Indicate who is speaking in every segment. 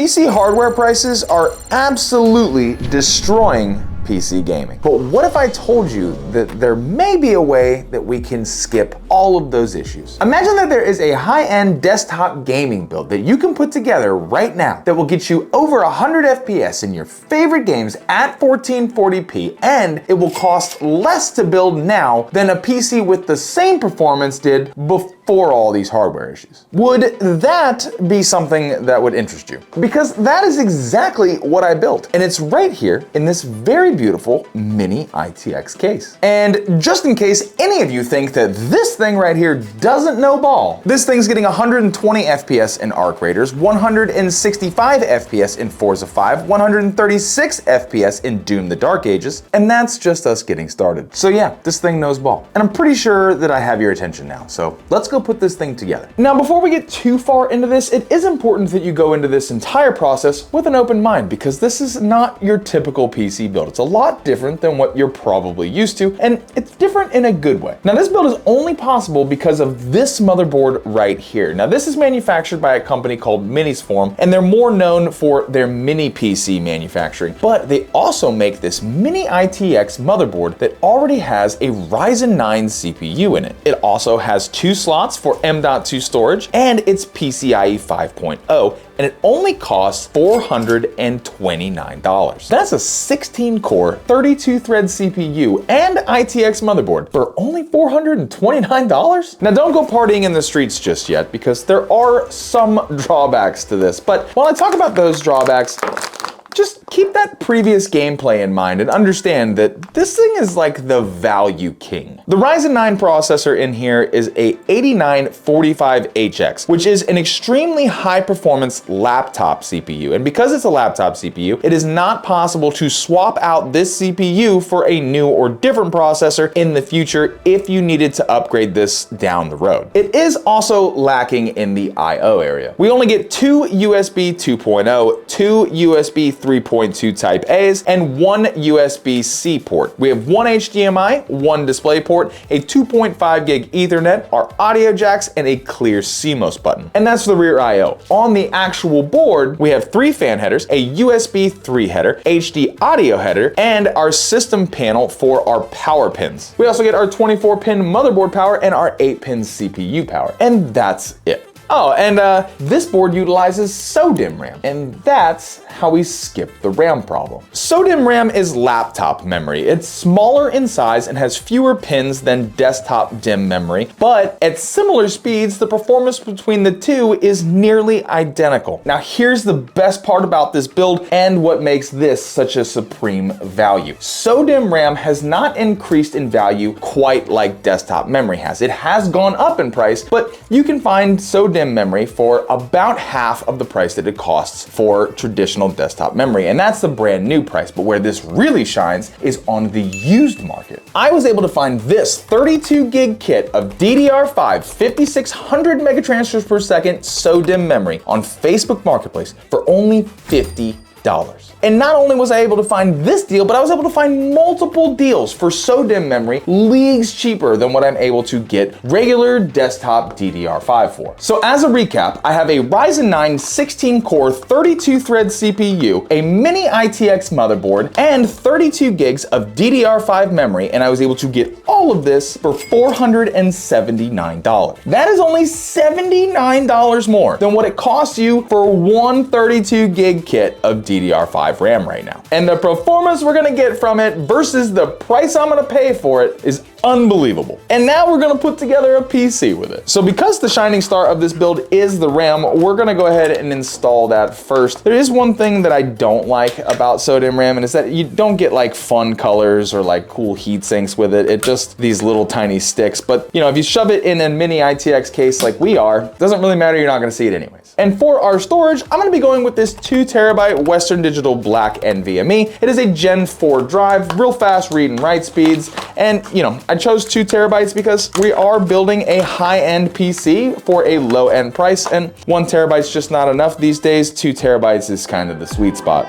Speaker 1: PC hardware prices are absolutely destroying PC gaming. But what if I told you that there may be a way that we can skip all of those issues? Imagine that there is a high-end desktop gaming build that you can put together right now that will get you over 100 FPS in your favorite games at 1440p, and it will cost less to build now than a PC with the same performance did before all these hardware issues. Would that be something that would interest you? Because that is exactly what I built, and it's right here in this very beautiful mini ITX case. And just in case any of you think that this thing right here doesn't know ball, this thing's getting 120 FPS in Arc Raiders, 165 FPS in Forza 5, 136 FPS in Doom the Dark Ages, and that's just us getting started. So yeah, this thing knows ball. And I'm pretty sure that I have your attention now, so let's go put this thing together. Now, before we get too far into this, it is important that you go into this entire process with an open mind, because this is not your typical PC build. It's a lot different than what you're probably used to, and it's different in a good way. Now, this build is only possible because of this motherboard right here. Now, this is manufactured by a company called Minisforum, and they're more known for their mini PC manufacturing, but they also make this mini ITX motherboard that already has a Ryzen 9 CPU in it. It also has 2 slots for M.2 storage, and it's PCIe 5.0, and it only costs $429. That's a 16-core, 32-thread CPU and ITX motherboard for only $429? Now, don't go partying in the streets just yet, because there are some drawbacks to this. But while I talk about those drawbacks, just keep that previous gameplay in mind and understand that this thing is like the value king. The Ryzen 9 processor in here is a 8945HX, which is an extremely high performance laptop CPU. And because it's a laptop CPU, it is not possible to swap out this CPU for a new or different processor in the future if you needed to upgrade this down the road. It is also lacking in the I/O area. We only get 2 USB 2.0, 2 USB 3.2 Type A's, and 1 USB-C port. We have 1 HDMI, 1 DisplayPort, a 2.5 gig Ethernet, our audio jacks, and a clear CMOS button. And that's for the rear I/O. On the actual board, we have 3 fan headers, a USB 3 header, HD audio header, and our system panel for our power pins. We also get our 24-pin motherboard power and our 8-pin CPU power. And that's it. Oh, and this board utilizes SODIMM RAM, and that's how we skip the RAM problem. SODIMM RAM is laptop memory. It's smaller in size and has fewer pins than desktop DIMM memory, but at similar speeds, the performance between the two is nearly identical. Now, here's the best part about this build and what makes this such a supreme value. SODIMM RAM has not increased in value quite like desktop memory has. It has gone up in price, but you can find SODIMM memory for about half of the price that it costs for traditional desktop memory, and that's the brand new price. But where this really shines is on the used market. I was able to find this 32 gig kit of DDR5 5600 megatransfers per second SODIMM memory on Facebook Marketplace for only $50. And not only was I able to find this deal, but I was able to find multiple deals for SODIMM memory leagues cheaper than what I'm able to get regular desktop DDR5 for. So as a recap, I have a Ryzen 9 16-core 32-thread CPU, a mini ITX motherboard, and 32 gigs of DDR5 memory, and I was able to get all of this for $479. That is only $79 more than what it costs you for one 32 gig kit of DDR5 RAM right now. And the performance we're gonna get from it versus the price I'm gonna pay for it is unbelievable. And now we're gonna put together a PC with it. So because the shining star of this build is the RAM, we're gonna go ahead and install that first. There is one thing that I don't like about SODIMM RAM, and it's that you don't get like fun colors or like cool heat sinks with it. It's just these little tiny sticks. But you know, if you shove it in a mini ITX case like we are, it doesn't really matter, you're not gonna see it anyways. And for our storage, I'm gonna be going with this 2 terabyte Western Digital Black NVMe. It is a Gen 4 drive, real fast read and write speeds. And you know, I chose 2 terabytes because we are building a high-end PC for a low-end price, and 1 terabyte's just not enough these days. 2 terabytes is kind of the sweet spot.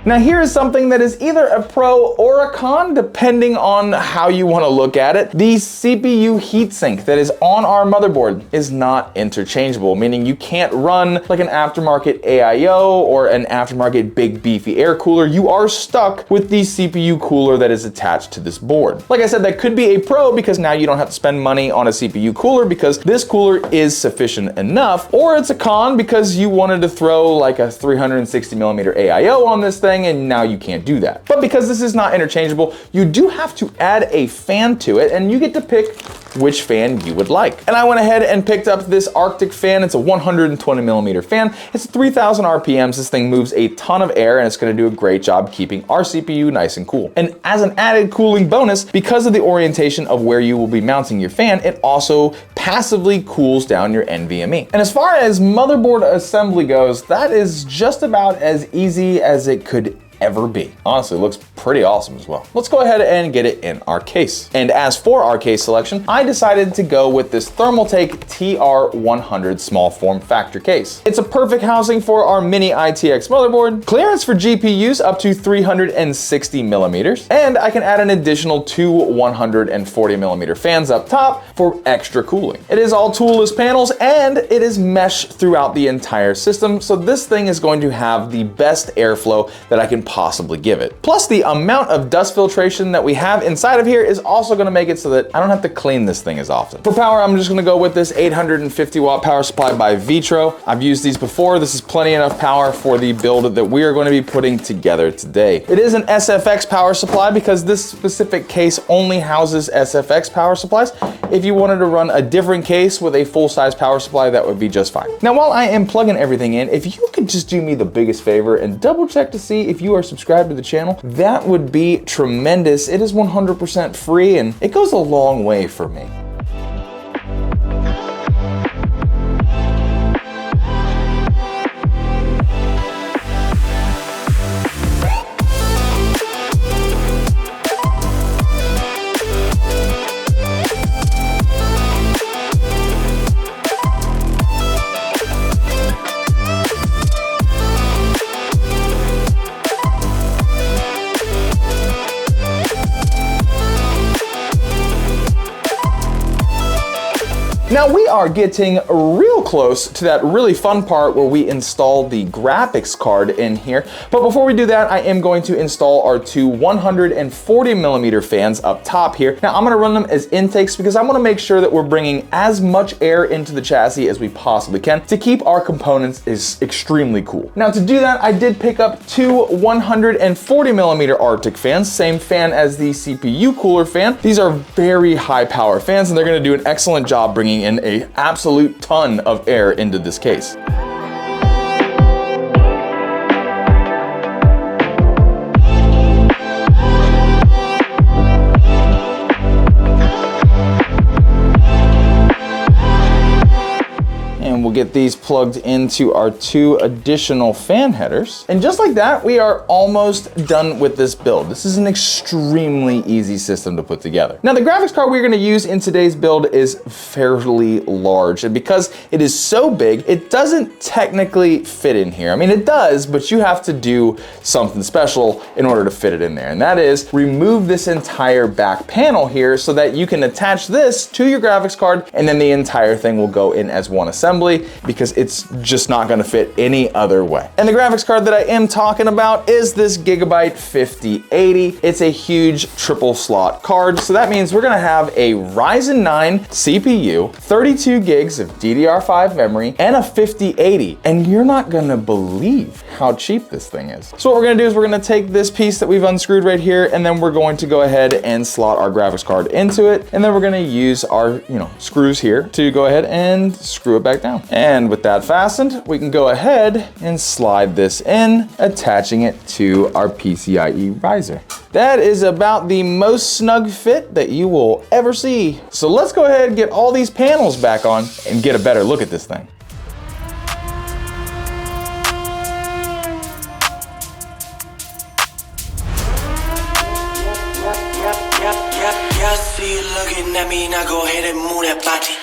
Speaker 1: Now here is something that is either a pro or a con, depending on how you want to look at it. The CPU heatsink that is on our motherboard is not interchangeable, meaning you can't run like an aftermarket AIO or an aftermarket big beefy air cooler. You are stuck with the CPU cooler that is attached to this board. Like I said, that could be a pro because now you don't have to spend money on a CPU cooler because this cooler is sufficient enough, or it's a con because you wanted to throw like a 360mm AIO on this thing and now you can't do that. But because this is not interchangeable, you do have to add a fan to it and you get to pick which fan you would like. And I went ahead and picked up this Arctic fan. It's a 120mm fan. It's 3000 RPMs. This thing moves a ton of air and it's gonna do a great job keeping our CPU nice and cool. And as an added cooling bonus, because of the orientation of where you will be mounting your fan, it also passively cools down your NVMe. And as far as motherboard assembly goes, that is just about as easy as it could ever be. Honestly, it looks pretty awesome as well. Let's go ahead and get it in our case. And as for our case selection, I decided to go with this Thermaltake TR100 small form factor case. It's a perfect housing for our mini ITX motherboard, clearance for GPUs up to 360mm, and I can add an additional 2 140mm fans up top for extra cooling. It is all toolless panels and it is mesh throughout the entire system, so this thing is going to have the best airflow that I can possibly give it. Plus, the amount of dust filtration that we have inside of here is also gonna make it so that I don't have to clean this thing as often. For power, I'm just gonna go with this 850 watt power supply by Vitro. I've used these before. This is plenty enough power for the build that we are going to be putting together today. It is an SFX power supply because this specific case only houses SFX power supplies. If you wanted to run a different case with a full-size power supply, that would be just fine. Now, while I am plugging everything in, if you could just do me the biggest favor and double check to see if you are subscribed to the channel, that would be tremendous. It is 100% free and it goes a long way for me. Now we are getting real close to that really fun part where we install the graphics card in here. But before we do that, I am going to install our two 140mm fans up top here. Now I'm gonna run them as intakes because I wanna make sure that we're bringing as much air into the chassis as we possibly can to keep our components is extremely cool. Now to do that, I did pick up two 140mm Arctic fans, same fan as the CPU cooler fan. These are very high power fans and they're gonna do an excellent job bringing in an absolute ton of air into this case. We'll get these plugged into our two additional fan headers. And just like that, we are almost done with this build. This is an extremely easy system to put together. Now, the graphics card we're gonna use in today's build is fairly large. And because it is so big, it doesn't technically fit in here. I mean, it does, but you have to do something special in order to fit it in there. And that is remove this entire back panel here so that you can attach this to your graphics card and then the entire thing will go in as one assembly, because it's just not gonna fit any other way. And the graphics card that I am talking about is this Gigabyte 5080. It's a huge triple slot card. So that means we're gonna have a Ryzen 9 CPU, 32 gigs of DDR5 memory, and a 5080. And you're not gonna believe how cheap this thing is. So what we're gonna do is we're gonna take this piece that we've unscrewed right here, and then we're going to go ahead and slot our graphics card into it. And then we're gonna use our, screws here to go ahead and screw it back down. And with that fastened, we can go ahead and slide this in, attaching it to our PCIe riser. That is about the most snug fit that you will ever see. So let's go ahead and get all these panels back on and get a better look at this thing.
Speaker 2: See you looking at me, now go ahead and move that body.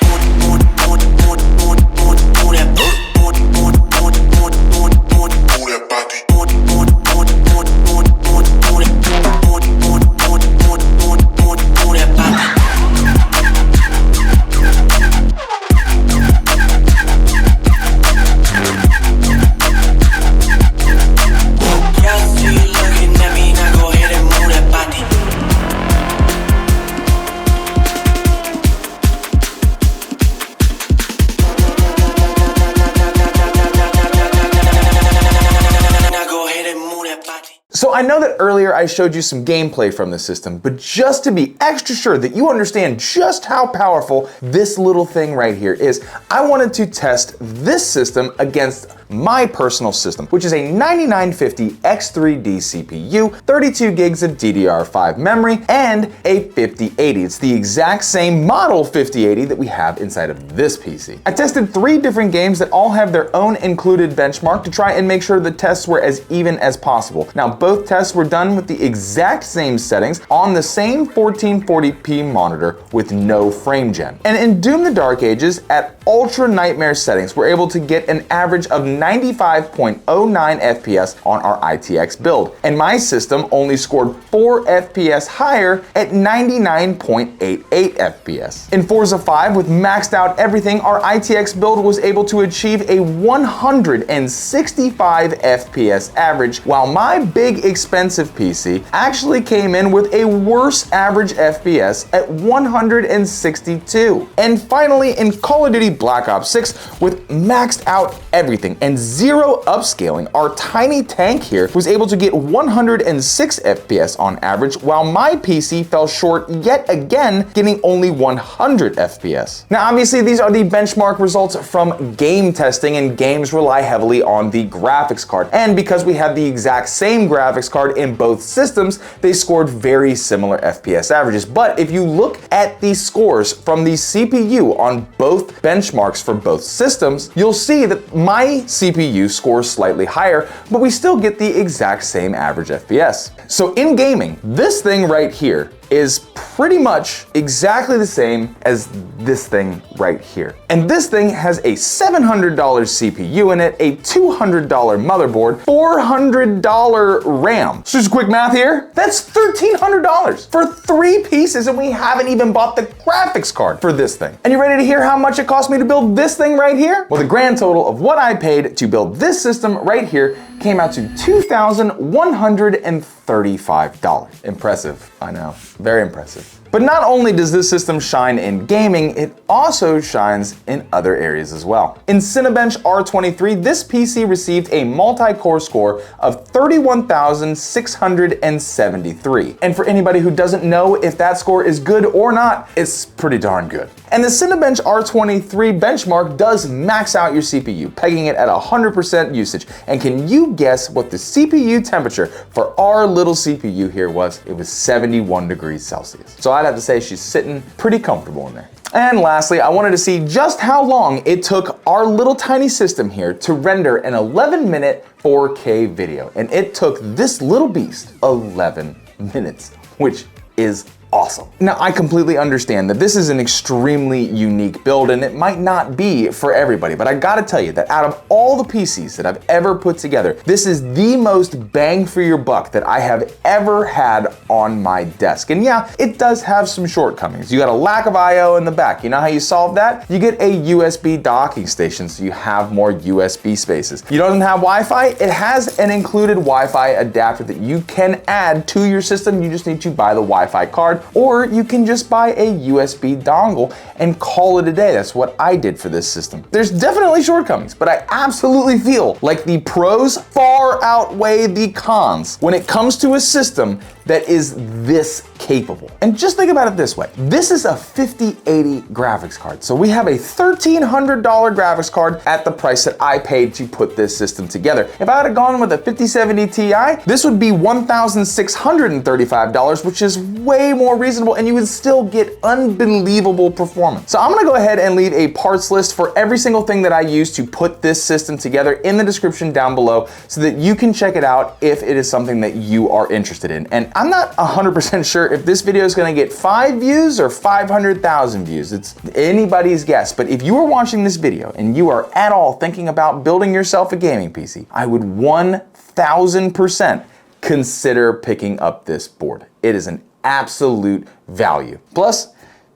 Speaker 1: I know that earlier I showed you some gameplay from the system, but just to be extra sure that you understand just how powerful this little thing right here is, I wanted to test this system against my personal system, which is a 9950 X3D CPU, 32 gigs of DDR5 memory, and a 5080. It's the exact same model 5080 that we have inside of this PC. I tested 3 different games that all have their own included benchmark to try and make sure the tests were as even as possible. Now, both tests were done with the exact same settings on the same 1440p monitor with no frame gen. And in Doom the Dark Ages, at ultra nightmare settings, we're able to get an average of 95.09 FPS on our ITX build. And my system only scored 4 FPS higher at 99.88 FPS. In Forza 5, with maxed out everything, our ITX build was able to achieve a 165 FPS average, while my big expensive PC actually came in with a worse average FPS at 162. And finally, in Call of Duty Black Ops 6, with maxed out everything and 0 upscaling, our tiny tank here was able to get 106 FPS on average, while my PC fell short yet again, getting only 100 FPS. Now, obviously, these are the benchmark results from game testing, and games rely heavily on the graphics card. And because we have the exact same graphics card in both systems, they scored very similar FPS averages. But if you look at the scores from the CPU on both benchmarks for both systems, you'll see that my CPU scores slightly higher, but we still get the exact same average FPS. So in gaming, this thing right here is pretty much exactly the same as this thing right here. And this thing has a $700 CPU in it, a $200 motherboard, $400 RAM. So just quick math here, that's $1,300 for 3 pieces, and we haven't even bought the graphics card for this thing. And you ready to hear how much it cost me to build this thing right here? Well, the grand total of what I paid to build this system right here came out to $2,135. Impressive, I know, very impressive. But not only does this system shine in gaming, it also shines in other areas as well. In Cinebench R23, this PC received a multi-core score of 31,673. And for anybody who doesn't know if that score is good or not, it's pretty darn good. And the Cinebench R23 benchmark does max out your CPU, pegging it at 100% usage. And can you guess what the CPU temperature for our little CPU here was? It was 71 degrees Celsius. So I'd have to say she's sitting pretty comfortable in there. And lastly, I wanted to see just how long it took our little tiny system here to render an 11-minute 4K video. And it took this little beast 11 minutes, which is awesome. Now, I completely understand that this is an extremely unique build and it might not be for everybody, but I gotta tell you that out of all the PCs that I've ever put together, this is the most bang for your buck that I have ever had on my desk. And yeah, it does have some shortcomings. You got a lack of I/O in the back. You know how you solve that? You get a USB docking station so you have more USB spaces. You don't have Wi-Fi? It has an included Wi-Fi adapter that you can add to your system. You just need to buy the Wi-Fi card, or you can just buy a USB dongle and call it a day. That's what I did for this system. There's definitely shortcomings, but I absolutely feel like the pros far outweigh the cons when it comes to a system that is this capable. And just think about it this way. This is a 5080 graphics card. So we have a $1,300 graphics card at the price that I paid to put this system together. If I had gone with a 5070 Ti, this would be $1,635, which is way more reasonable, and you would still get unbelievable performance. So I'm gonna go ahead and leave a parts list for every single thing that I use to put this system together in the description down below so that you can check it out if it is something that you are interested in. And I'm not 100% sure if this video is gonna get 5 views or 500,000 views. It's anybody's guess, but if you are watching this video and you are at all thinking about building yourself a gaming PC, I would 1000% consider picking up this board. It is an absolute value. Plus,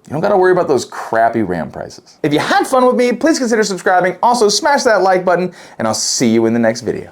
Speaker 1: you don't gotta worry about those crappy RAM prices. If you had fun with me, please consider subscribing. Also, smash that like button, and I'll see you in the next video.